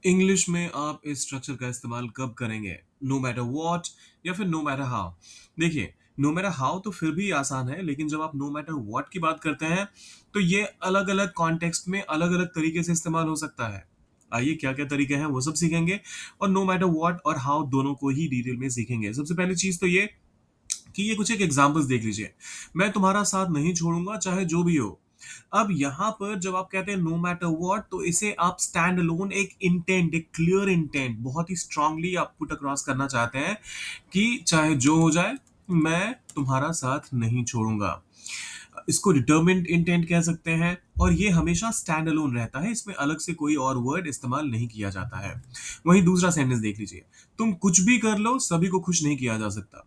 English में आप इस स्ट्रक्चर का इस्तेमाल कब करेंगे? नो मैटर व्हाट या फिर नो मैटर हाउ? देखिए, नो मैटर हाउ तो फिर भी आसान है, लेकिन जब आप नो मैटर व्हाट की बात करते हैं, तो ये अलग-अलग कॉन्टेक्स्ट में अलग-अलग तरीके से इस्तेमाल हो सकता है। आइए क्या-क्या तरीके हैं वो सब सीखेंगे और नो मैटर व्हाट और हाउ दोनों को ही डिटेल में सीखेंगे। सबसे पहली चीज़ तो ये कि ये कुछ एक एग्जांपल्स देख लीजिए। मैं तुम्हारा साथ नहीं छोड़ूँगा चाहे जो भी हो। अब यहाँ पर जब आप कहते हैं नो मैटर व्हाट तो इसे आप स्टैंड अलोन एक इंटेंट, एक क्लियर इंटेंट बहुत ही स्ट्रांगली आप पुट अक्रॉस करना चाहते हैं कि चाहे जो हो जाए, मैं तुम्हारा साथ नहीं छोड़ूँगा। इसको डिटरमिन्ड इंटेंट कह सकते हैं और ये हमेशा स्टैंड अलोन रहता है, इसमें अलग से कोई और वर्ड इस्तेमाल नहीं किया जाता है। वहीं दूसरा सेंटेंस देख लीजिए, तुम कुछ भी कर लो, सभी को खुश नहीं किया जा सकता।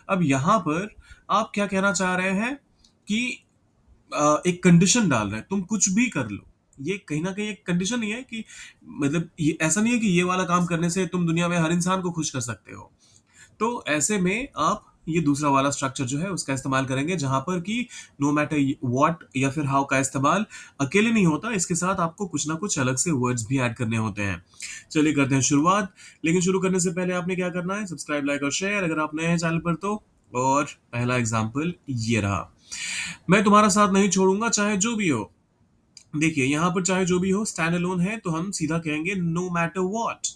अब यहाँ पर आप क्या कहना चाह रहे हैं कि एक कंडीशन डाल रहे हैं, तुम कुछ भी कर लो। ये कहीं न कहीं एक कंडीशन ही है कि मतलब ये ऐसा नहीं है कि ये वाला काम करने से तुम दुनिया में हर इंसान को खुश कर सकते हो। तो ऐसे में आप ये दूसरा वाला स्ट्रक्चर जो है उसका इस्तेमाल करेंगे जहां पर कि नो मैटर व्हाट या फिर हाउ का इस्तेमाल अकेले नहीं होता, इसके साथ आपको कुछ ना कुछ अलग से वर्ड्स भी ऐड करने होते हैं। चलिए करते हैं शुरुआत। लेकिन शुरू करने से पहले आपने क्या करना है, सब्सक्राइब लाइक और शेयर अगर आप नए हैं चैनल पर तो। और पहला एग्जाम्पल ये रहा, मैं तुम्हारा साथ नहीं छोड़ूंगा चाहे जो भी हो। देखिए यहाँ पर चाहे जो भी हो स्टैंड अलोन है तो हम सीधा कहेंगे no matter what.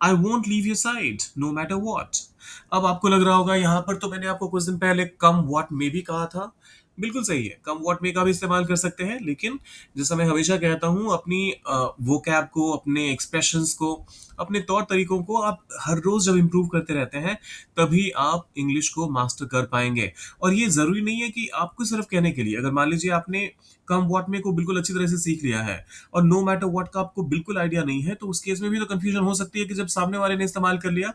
I won't leave your side no matter what. अब आपको लग रहा होगा यहाँ पर तो मैंने आपको कुछ दिन पहले कम व्हाट में भी कहा था। बिल्कुल सही है, कम व्हाट में का भी इस्तेमाल कर सकते हैं, लेकिन जैसा मैं हमेशा कहता हूँ अपनी वोकैब को, अपने एक्सप्रेशंस को, अपने तौर तरीकों को आप हर रोज जब इंप्रूव करते रहते हैं तभी आप इंग्लिश को मास्टर कर पाएंगे। और ये जरूरी नहीं है कि आपको सिर्फ कहने के लिए, अगर मान लीजिए आपने कम व्हाट में को बिल्कुल अच्छी तरह से सीख लिया है और नो मैटर व्हाट का आपको बिल्कुल आइडिया नहीं है, तो उस केस में भी तो कंफ्यूजन हो सकती है कि जब सामने वाले ने इस्तेमाल कर लिया।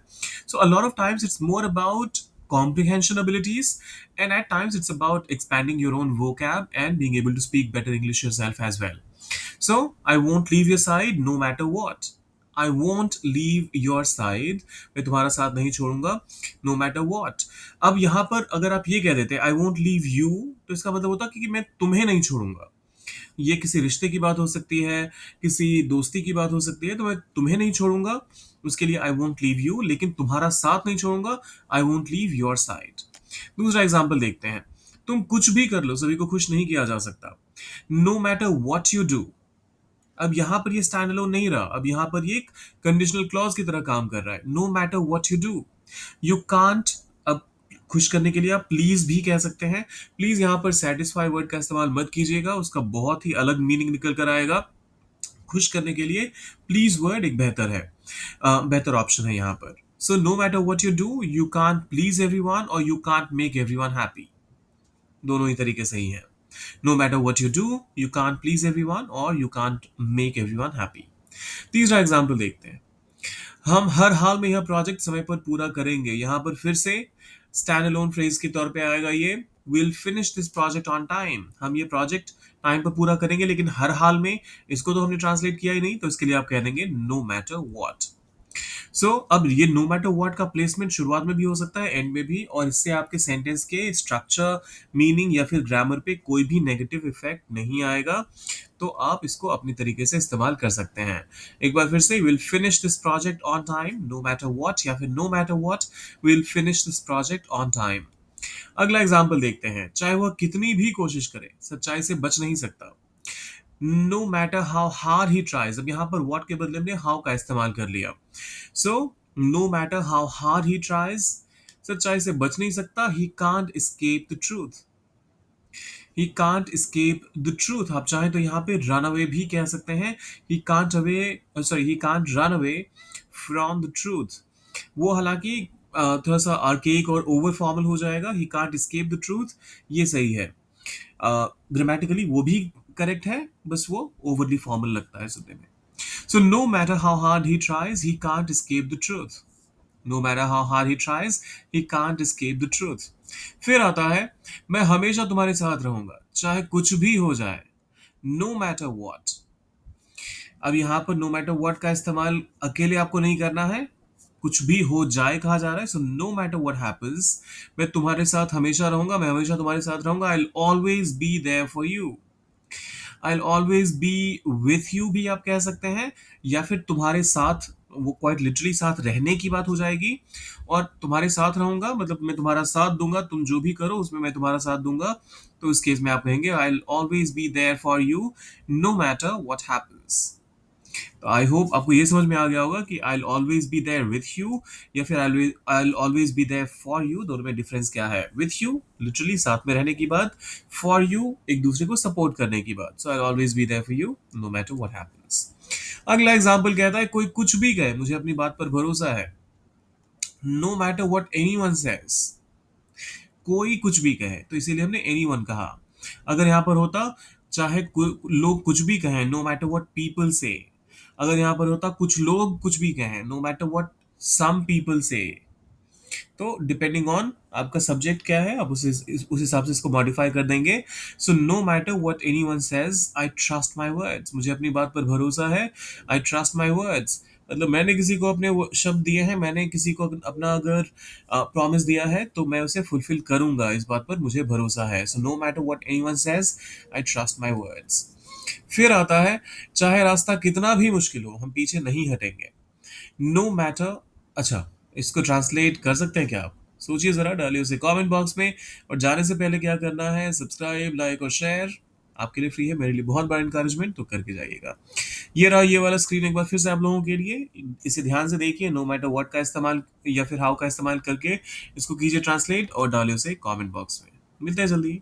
So a lot of times it's more about comprehension abilities, and at times it's about expanding your own vocab and being able to speak better English yourself as well. So I won't leave your side no matter what. I won't leave your side, मैं तुम्हारा साथ नहीं छोड़ूंगा no matter what. अब यहाँ पर अगर आप ये कह देते I won't leave you, तो इसका मतलब होता कि मैं तुम्हें नहीं छोड़ूंगा। ये किसी रिश्ते की बात हो सकती है, किसी दोस्ती की बात हो सकती है, तो मैं तुम्हें नहीं छोड़ूँगा, उसके लिए आई वोंट लीव यू, लेकिन तुम्हारा साथ नहीं छोड़ूँगा, आई वोंट लीव योर साइड। दूसरा एग्जांपल देखते हैं, तुम कुछ भी कर लो, सभी को खुश नहीं किया जा सकता। No matter what you do. अब यहाँ पर ये स्टैंड अलोन नहीं रहा, अब यहाँ पर ये एक कंडीशनल क्लॉज की तरह काम कर रहा है। No matter what you do, you can't. अब खुश करने के लिए आप प्लीज भी कह सकते हैं। प्लीज यहाँ पर सेटिस्फाई वर्ड का इस्तेमाल मत कीजिएगा, उसका बहुत ही अलग मीनिंग निकल कर आएगा। खुश करने के लिए प्लीज वर्ड एक बेहतर है, बेहतर ऑप्शन है यहाँ पर। So no matter what you do, you can't please everyone और you can't make everyone happy. दोनों ही तरीके सही हैं। No matter what you do, you can't please everyone और you can't make everyone happy. तीसरा एग्जाम्पल देखते हैं, हम हर हाल में यह प्रोजेक्ट समय पर पूरा करेंगे। यहाँ पर फिर से स्टैंड अलोन फ्रेज के तौर पे आएगा ये, will finish this project on time. हम ये प्रोजेक्ट टाइम पर पूरा करेंगे, लेकिन हर हाल में इसको तो हमने ट्रांसलेट किया ही नहीं, तो इसके लिए आप कह देंगे नो मैटर व्हाट। सो अब ये नो मैटर व्हाट का प्लेसमेंट शुरुआत में भी हो सकता है, एंड में भी, और इससे आपके सेंटेंस के स्ट्रक्चर, मीनिंग या फिर ग्रामर पे कोई भी नेगेटिव इफेक्ट नहीं आएगा। तो आप इसको अपनी तरीके से इस्तेमाल कर सकते हैं। एक बार फिर से, will finish this project on time no matter what, या फिर no matter what will finish this project on time. अगला एग्जाम्पल देखते हैं, चाहे वह कितनी भी कोशिश करे सच्चाई से बच नहीं सकता। No matter how hard he tries. अब यहाँ पर व्हाट के बदले में हाउ का इस्तेमाल कर लिया। So no matter how hard he tries, सच्चाई से बच नहीं सकता। He can't escape the truth, he can't escape the truth. आप चाहें तो यहाँ पे रन अवे भी कह सकते हैं। He can't away, sorry, he can't run away from the truth. वो हालांकि थोड़ा सा आर्केइक और ओवर फॉर्मल हो जाएगा। ही कांट एस्केप द ट्रूथ, ये सही है। ग्रामेटिकली वो भी करेक्ट है, बस वो ओवरली फॉर्मल लगता है सुनने में। So no matter how hard he tries, he can't escape the truth. No matter how hard he tries, he can't escape the truth. फिर आता है, मैं हमेशा तुम्हारे साथ रहूंगा चाहे कुछ भी हो जाए। No matter what. अब यहाँ पर नो मैटर व्हाट का इस्तेमाल अकेले आपको नहीं करना है, कुछ भी हो जाए कहा जा रहा है। So no matter what happens, मैं तुम्हारे साथ हमेशा रहूंगा, मैं हमेशा तुम्हारे साथ रहूंगा। I will always be there for you. I will always be with you भी आप कह सकते हैं, या फिर तुम्हारे साथ, वो क्वाइट लिटरली साथ रहने की बात हो जाएगी। और तुम्हारे साथ रहूंगा मतलब मैं तुम्हारा साथ दूंगा, तुम जो भी करो उसमें मैं तुम्हारा साथ दूंगा। तो इस केस में आप कहेंगे I will always be there for you no matter what happens. तो आई होप आपको ये समझ में आ गया होगा कि I will always be there with you, या फिर I will always be there for you, दोनों में डिफरेंस क्या है। विथ यू लिटरली साथ में रहने की बात, फॉर यू एक दूसरे को सपोर्ट करने की बात। So I will always be there for you no matter what happens. अगला एग्जाम्पल कहता है कोई कुछ भी कहे मुझे अपनी बात पर भरोसा है, no matter what anyone says. कोई कुछ भी कहे तो इसीलिए हमने एनीवन कहा। अगर यहां पर होता चाहे लोग कुछ भी कहें, नो मैटर व्हाट पीपल से। अगर यहां पर होता कुछ लोग कुछ भी कहें, no matter what some people say. तो डिपेंडिंग ऑन आपका सब्जेक्ट क्या है, आप उस हिसाब से इसको मॉडिफाई कर देंगे। So no matter what anyone says I trust my words. मुझे अपनी बात पर भरोसा है, आई ट्रस्ट माय वर्ड्स। मतलब मैंने किसी को अपने वो शब्द दिए हैं, मैंने किसी को अपना अगर प्रॉमिस दिया है तो मैं उसे फुलफिल करूंगा, इस बात पर मुझे भरोसा है। So no matter what anyone says I trust my words. फिर आता है चाहे रास्ता कितना भी मुश्किल हो हम पीछे नहीं हटेंगे, नो मैटर। अच्छा, इसको ट्रांसलेट कर सकते हैं क्या आप? सोचिए जरा, डालिए उसे कमेंट बॉक्स में। और जाने से पहले क्या करना है, सब्सक्राइब लाइक और शेयर आपके लिए फ्री है, मेरे लिए बहुत बड़ा इंकरेजमेंट, तो करके जाइएगा। ये रहा ये वाला स्क्रीन एक बार फिर से आप लोगों के लिए, इसे ध्यान से देखिए। नो मैटर व्हाट का इस्तेमाल या फिर हाउ का इस्तेमाल करके इसको कीजिए ट्रांसलेट और डालिए उसे कमेंट बॉक्स में। मिलते हैं जल्दी।